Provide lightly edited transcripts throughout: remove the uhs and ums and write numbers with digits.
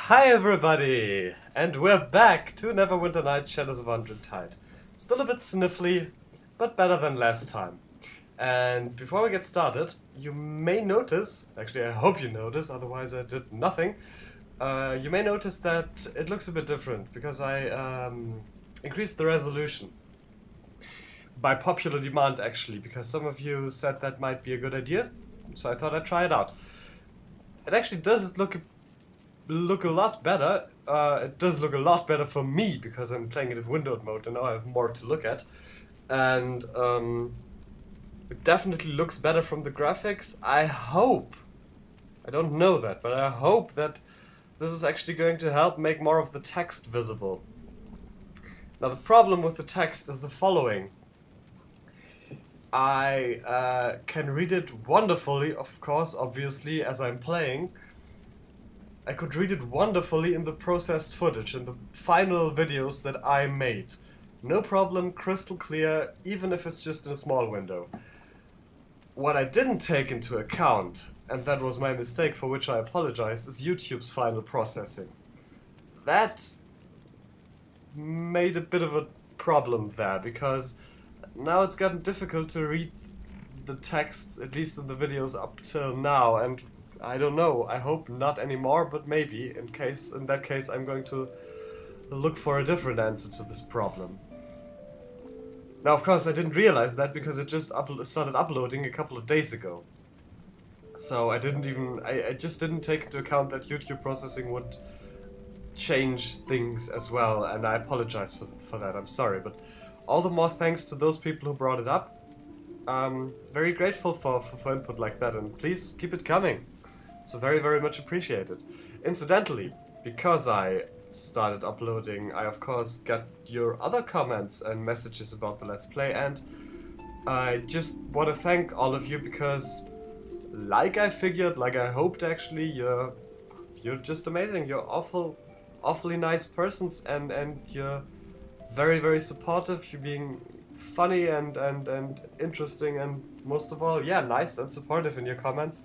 Hi everybody! And we're back to Neverwinter Nights Shadows of Undrentide. Still a bit sniffly, but better than last time. And before we get started, you may notice, actually I hope you notice, otherwise I did nothing. You may notice that it looks a bit different, because I increased the resolution. By popular demand actually, because some of you said that might be a good idea, so I thought I'd try it out. It actually does look a lot better. It does look a lot better for me because I'm playing it in windowed mode and now I have more to look at. And it definitely looks better from the graphics. I hope, I don't know that, but I hope that this is actually going to help make more of the text visible. Now the problem with the text is the following. I can read it wonderfully, of course, obviously, as I'm playing. I could read it wonderfully in the processed footage, in the final videos that I made. No problem, crystal clear, even if it's just in a small window. What I didn't take into account, and that was my mistake for which I apologize, is YouTube's final processing. That made a bit of a problem there, because now it's gotten difficult to read the text, at least in the videos up till now, and I don't know, I hope not anymore, but maybe. In that case, I'm going to look for a different answer to this problem. Now, of course, I didn't realize that because it just started uploading a couple of days ago. So I just didn't take into account that YouTube processing would change things as well, and I apologize for that, I'm sorry, but all the more thanks to those people who brought it up. I'm very grateful for input like that, and please keep it coming. It's very, very much appreciated. Incidentally, because I started uploading, I of course got your other comments and messages about the Let's Play, and I just want to thank all of you because, like I figured, like I hoped actually, you're just amazing. You're awfully nice persons, and you're very, very supportive. You're being funny and interesting, and most of all, yeah, nice and supportive in your comments.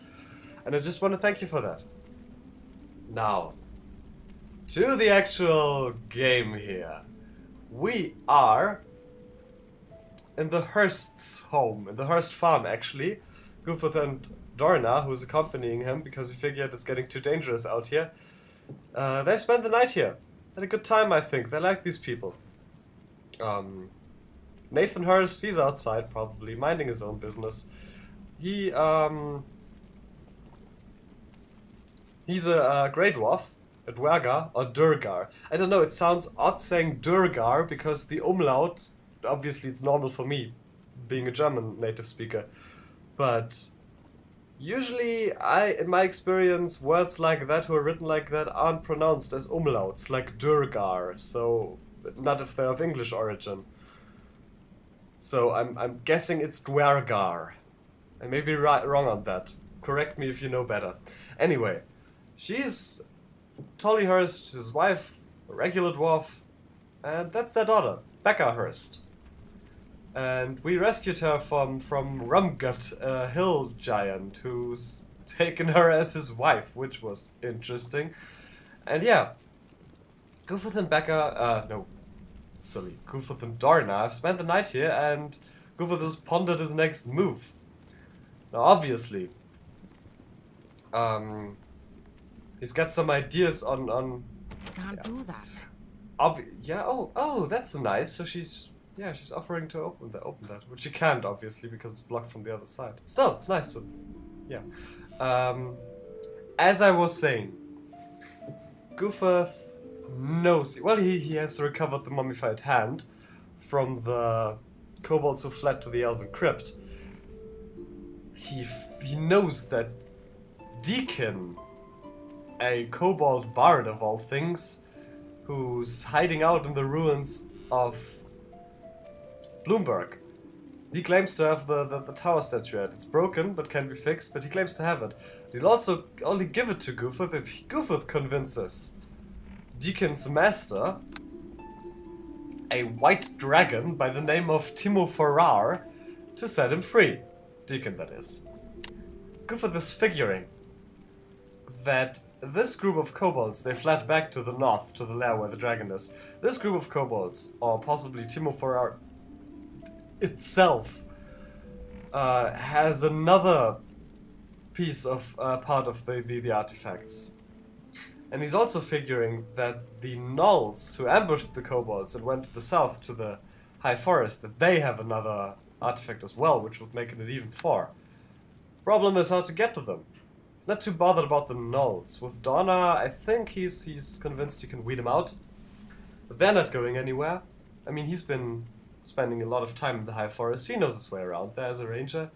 And I just want to thank you for that. Now, to the actual game here. We are in the Hearst's home, in the Hearst farm actually. Goofuth and Dorna, who's accompanying him because he figured it's getting too dangerous out here, they spent the night here. Had a good time, I think. They like these people. Nathan Hurst, he's outside probably, minding his own business. He's a Grey Dwarf, a Dwergar, or Durgar. I don't know, it sounds odd saying Durgar because the umlaut, obviously it's normal for me, being a German native speaker. But usually, in my experience, words like that who are written like that aren't pronounced as umlauts, like Durgar, so not if they're of English origin. So I'm guessing it's Dwergar. I may be wrong on that. Correct me if you know better. Anyway. She's Tolly Hurst, she's his wife, a regular dwarf, and that's their daughter, Becca Hurst. And we rescued her from Rumgut, a hill giant who's taken her as his wife, which was interesting. And yeah, Goofuth and Becca, no, silly, Goofuth and Dorna have spent the night here, and Goofuth has pondered his next move. Now obviously, he's got some ideas on. Can't do that. Yeah. Oh, that's nice. So she's offering to open that, which she can't obviously because it's blocked from the other side. Still, it's nice to, yeah. As I was saying, Goofuth knows. Well, he has recovered the mummified hand from the kobolds who fled to the elven crypt. He knows that Deacon, a kobold bard of all things, who's hiding out in the ruins of Bloomberg. He claims to have the tower statuette. It's broken, but can be fixed, but he claims to have it. He'll also only give it to Goofuth if Goofuth convinces Deacon's master, a white dragon by the name of Timo Farrar, to set him free. Deacon, that is. Goofuth is figuring that this group of kobolds, they fled back to the north, to the lair where the dragon is. This group of kobolds, or possibly Timoforar itself, has another piece of part of the artifacts. And he's also figuring that the gnolls who ambushed the kobolds and went to the south to the high forest, that they have another artifact as well, which would make it an even 4. Problem is how to get to them. He's not too bothered about the gnolls. With Donna, I think he's convinced he can weed them out. But they're not going anywhere. I mean, he's been spending a lot of time in the high forest. He knows his way around there as a ranger.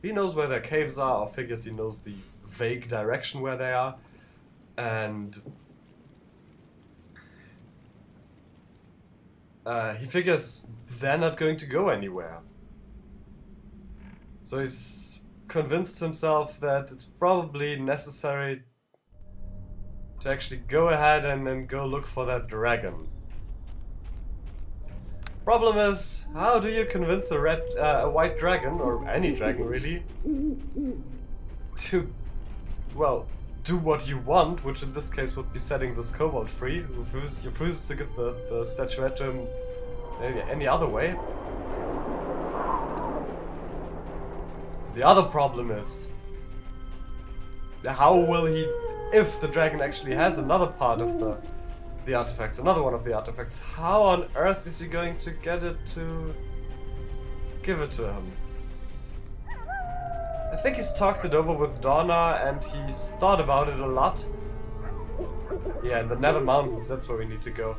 He knows where their caves are, or figures he knows the vague direction where they are. And he figures they're not going to go anywhere. So he's convinced himself that it's probably necessary to actually go ahead and then go look for that dragon. Problem is, how do you convince a white dragon, or any dragon really, to, well, do what you want, which in this case would be setting this kobold free, who refuses to give the statuette to him any other way. The other problem is, how will he, if the dragon actually has another part of the artifacts, another one of the artifacts, how on earth is he going to get it to give it to him? I think he's talked it over with Donna and he's thought about it a lot. Yeah, in the Nether Mountains, that's where we need to go.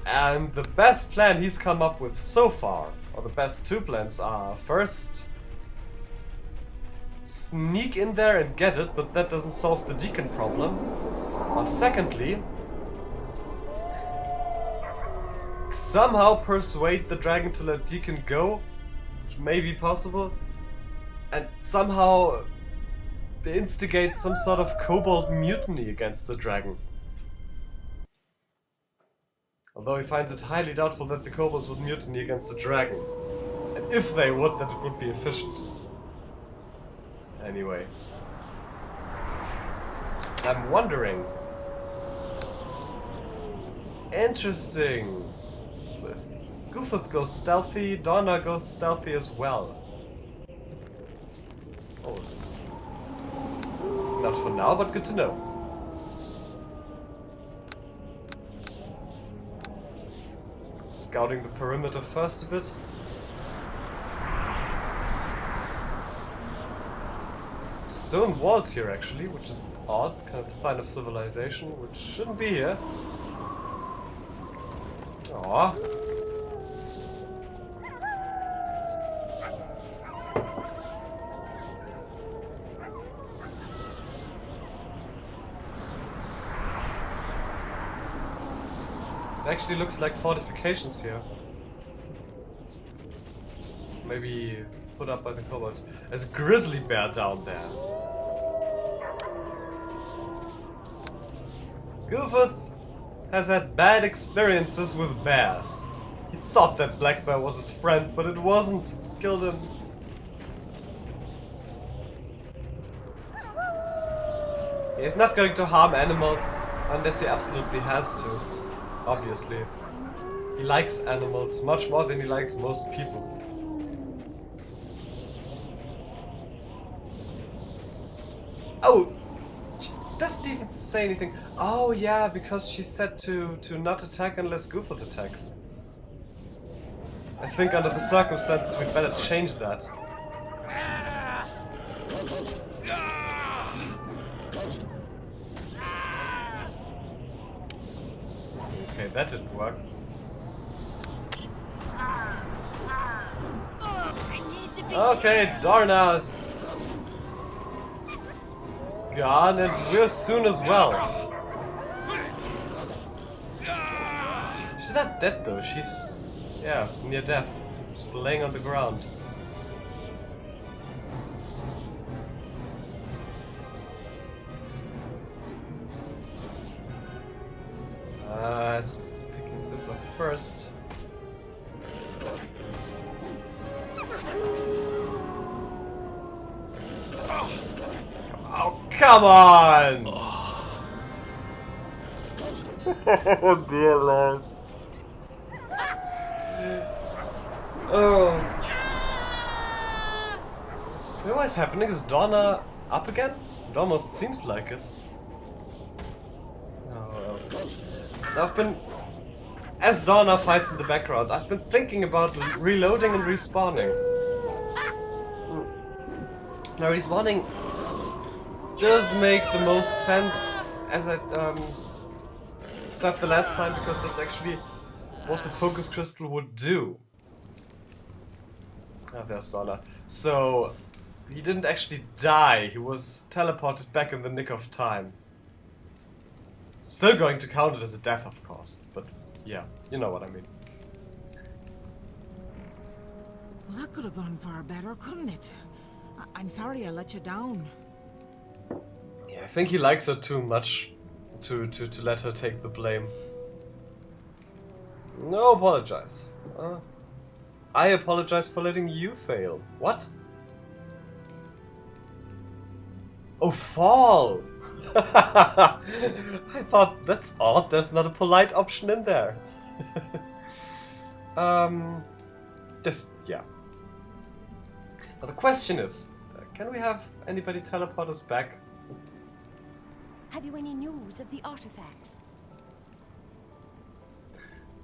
And the best plan he's come up with so far, or the best 2 plans are, first, sneak in there and get it, but that doesn't solve the Deacon problem. Or secondly, somehow persuade the dragon to let Deacon go, which may be possible, and somehow they instigate some sort of kobold mutiny against the dragon. Although he finds it highly doubtful that the kobolds would mutiny against the dragon. And if they would, that it would be efficient. Anyway. I'm wondering. Interesting. So if Goofuth goes stealthy, Donna goes stealthy as well. Oh, it's not for now, but good to know. Scouting the perimeter first a bit. Stone walls here actually, which is odd, kind of a sign of civilization, which shouldn't be here. Aww. It actually looks like fortifications here. Maybe put up by the kobolds. There's a grizzly bear down there. Goofuth has had bad experiences with bears. He thought that black bear was his friend, but it wasn't. It killed him. He's not going to harm animals unless he absolutely has to. Obviously. He likes animals much more than he likes most people. Oh! She doesn't even say anything. Oh yeah, because she said to not attack unless Goofuth attacks. I think under the circumstances we'd better change that. Okay, that didn't work. Okay, Darna's gone, and we're soon as well. She's not dead though, she's, yeah, near death. Just laying on the ground. Picking this up first. Oh, come on! Oh dear Lord. Oh. You know what's happening? Is Donna up again? It almost seems like it. Oh, well. I've been... As Donna fights in the background, I've been thinking about reloading and respawning. Now respawning does make the most sense, as I said the last time, because that's actually what the focus crystal would do. Ah, there's Donna. So, he didn't actually die, he was teleported back in the nick of time. Still going to count it as a death, of course, but yeah, you know what I mean. Well, that could have gone far better, couldn't it? I'm sorry I let you down. Yeah, I think he likes her too much to let her take the blame. No, apologize. I apologize for letting you fail. What? Oh, fall! I thought, that's odd, there's not a polite option in there. Yeah. Now the question is, can we have anybody teleport us back? Have you any news of the artifacts?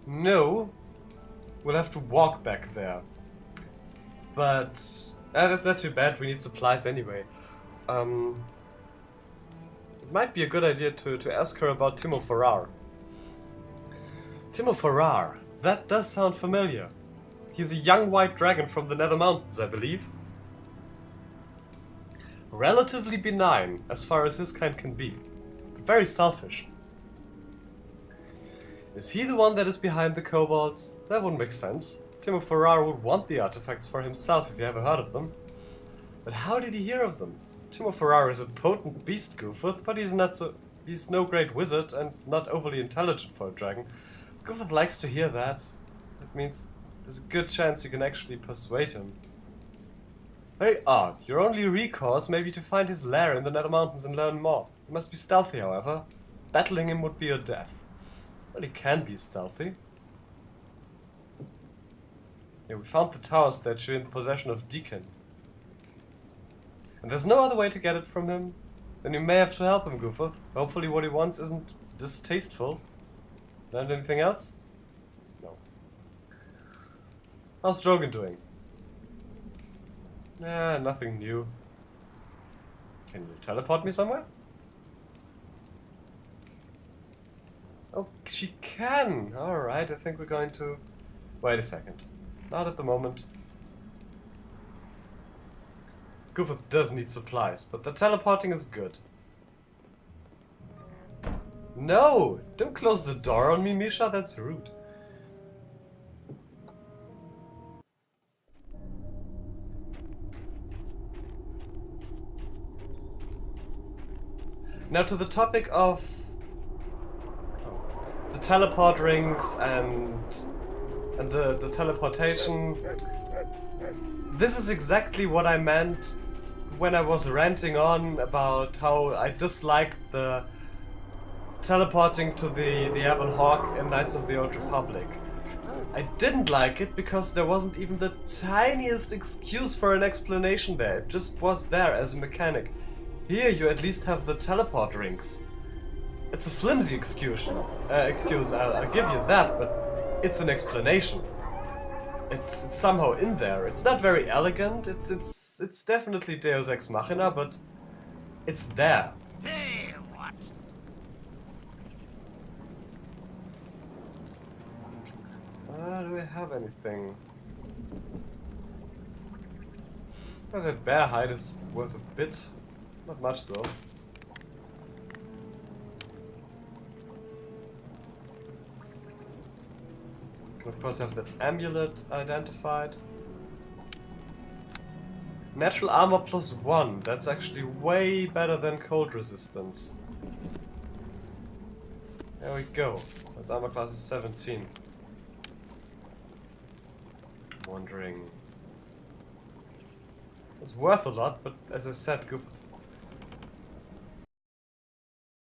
No. We'll have to walk back there. But that's not too bad, we need supplies anyway. It might be a good idea to ask her about Timo Farrar. Timo Farrar, that does sound familiar. He's a young white dragon from the Nether Mountains, I believe. Relatively benign, as far as his kind can be, but very selfish. Is he the one that is behind the kobolds? That wouldn't make sense. Timo Farrar would want the artifacts for himself if you ever heard of them. But how did he hear of them? Timo Farrar is a potent beast, Goofuth, but he's no great wizard and not overly intelligent for a dragon. Goofuth likes to hear that. That means there's a good chance you can actually persuade him. Very odd. Your only recourse may be to find his lair in the Nether Mountains and learn more. You must be stealthy, however. Battling him would be your death. Well, he can be stealthy. Yeah, we found the tower statue in the possession of Deacon. And there's no other way to get it from him. Then you may have to help him, Goofuth. Hopefully what he wants isn't distasteful. Learned anything else? No. How's Drogon doing? Nothing new. Can you teleport me somewhere? Oh, she can! Alright, I think we're going to... Wait a second. Not at the moment. Goofuth does need supplies, but the teleporting is good. No! Don't close the door on me, Misha, that's rude. Now to the topic of the teleport rings and the teleportation. This is exactly what I meant when I was ranting on about how I disliked the teleporting to the Ebon Hawk in Knights of the Old Republic. I didn't like it because there wasn't even the tiniest excuse for an explanation there. It just was there as a mechanic. Here you at least have the teleport rings. It's a flimsy excuse, I'll give you that, but it's an explanation. It's somehow in there. It's not very elegant, it's definitely Deus Ex Machina, but it's there. Hey, what? Do we have anything? Oh, that bear hide is worth a bit. Not much though. Can of course have that amulet identified. Natural armor +1. That's actually way better than cold resistance. There we go. His armor class is 17. I'm wondering. It's worth a lot, but as I said, Goofuth